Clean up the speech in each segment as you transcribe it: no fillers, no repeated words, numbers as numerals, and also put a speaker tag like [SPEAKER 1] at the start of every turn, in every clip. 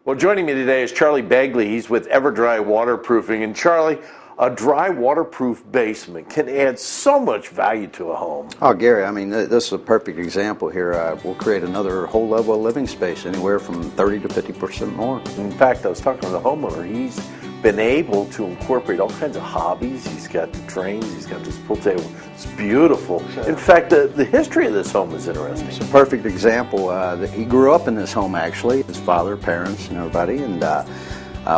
[SPEAKER 1] Well, joining me today is Charlie Begley. He's with EverDry Waterproofing. And Charlie, a dry waterproof basement can add so much value to a home.
[SPEAKER 2] Oh, Gary, I mean, this is a perfect example here. We'll create another whole level of living space, anywhere from 30 to 50% more.
[SPEAKER 1] In fact, I was talking to the homeowner. He's been able to incorporate all kinds of hobbies. He's got the drains, he's got this pool table. It's beautiful. Sure. In fact, the history of this home is interesting.
[SPEAKER 2] It's a perfect example. He grew up in this home, actually. His father, parents, and everybody, and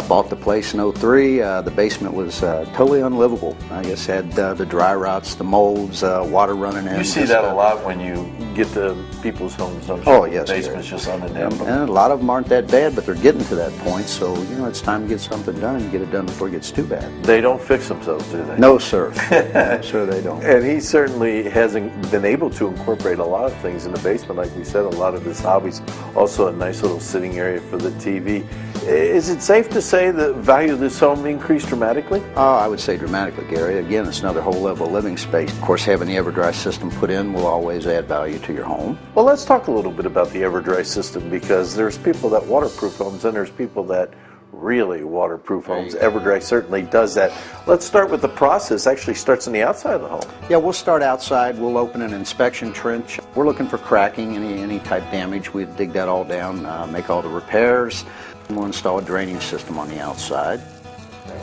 [SPEAKER 2] bought the place in '03. The basement was totally unlivable. I guess had the dry rots, the molds, water running in.
[SPEAKER 1] You see that a lot when you get to people's homes, don't you?
[SPEAKER 2] Oh, yes.
[SPEAKER 1] The basement's just uninhabitable.
[SPEAKER 2] And a lot of them aren't that bad, but they're getting to that point. So, you know, it's time to get something done and get it done before it gets too bad.
[SPEAKER 1] They don't fix themselves, do they?
[SPEAKER 2] No, sir. No, sir, they don't.
[SPEAKER 1] And he certainly hasn't been able to incorporate a lot of things in the basement. Like we said, a lot of his hobbies. Also a nice little sitting area for the TV. Is it safe to say the value of this home increased dramatically?
[SPEAKER 2] I would say dramatically, Gary. Again, it's another whole level of living space. Of course, having the EverDry system put in will always add value to your home.
[SPEAKER 1] Well, let's talk a little bit about the EverDry system, because there's people that waterproof homes and there's people that really waterproof homes. EverDry certainly does that. Let's start with the process. Actually starts on the outside of the home.
[SPEAKER 2] Yeah, we'll start outside. We'll open an inspection trench. We're looking for cracking, any type damage. We dig that all down, make all the repairs. We'll install a drainage system on the outside.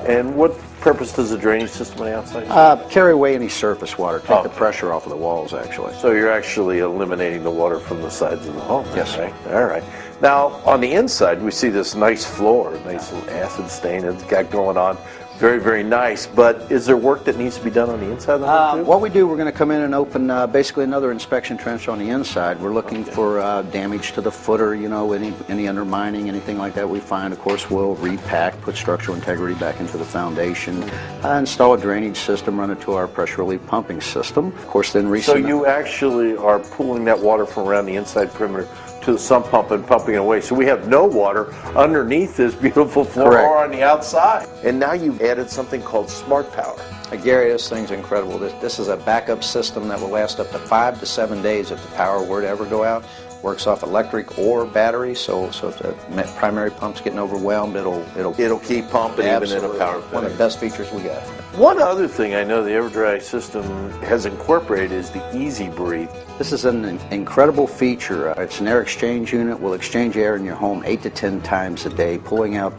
[SPEAKER 1] And what purpose does a drainage system on the outside?
[SPEAKER 2] Carry away any surface water, take the pressure off of the walls, actually.
[SPEAKER 1] So you're actually eliminating the water from the sides of the home.
[SPEAKER 2] Yes,
[SPEAKER 1] right? All right. Now, on the inside, we see this nice floor, nice little acid stain it's got going on. Very, very nice. But is there work that needs to be done on the inside of the home, too?
[SPEAKER 2] What we do, we're going to come in and open basically another inspection trench on the inside. We're looking for damage to the footer, you know, any undermining, anything like that we find. Of course, we'll repack, put structural integrity back into the foundation, install a drainage system, run it to our pressure relief pumping system. Of course, then
[SPEAKER 1] So you actually are pulling that water from around the inside perimeter to the sump pump and pumping it away. So we have no water underneath this beautiful floor or on the outside. And now you've added something called Smart Power.
[SPEAKER 2] Gary, this thing's incredible. This is a backup system that will last up to 5 to 7 days if the power were to ever go out. Works off electric or battery, so if the primary pump's getting overwhelmed, it'll keep pumping even in a power failure. One of the best features we got.
[SPEAKER 1] One other thing I know the EverDry system has incorporated is the Easy Breathe.
[SPEAKER 2] This is an incredible feature. It's an air exchange unit. Will exchange air in your home 8 to 10 times a day, pulling out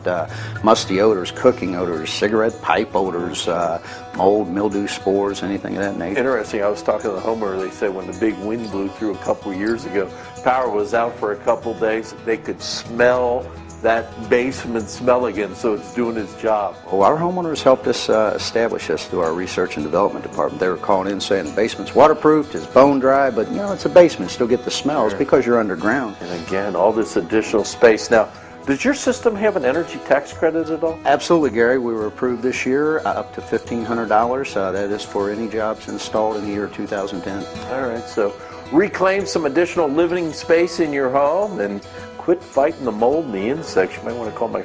[SPEAKER 2] musty odors, cooking odors, cigarette pipe odors, mold, mildew, spores, anything of that nature.
[SPEAKER 1] Interesting. I was talking to the homeowner. They said when the big wind blew through a couple of years ago, power was out for a couple days. They could smell that basement smell again, so it's doing its job.
[SPEAKER 2] Well, our homeowners helped us establish this through our research and development department. They were calling in saying the basement's waterproofed, it's bone dry, but you know, it's a basement, still get the smells because you're underground.
[SPEAKER 1] And again, all this additional space. Now, does your system have an energy tax credit at all?
[SPEAKER 2] Absolutely, Gary. We were approved this year up to $1,500. That is for any jobs installed in the year 2010.
[SPEAKER 1] All right, so reclaim some additional living space in your home and quit fighting the mold and the insects. You might want to call my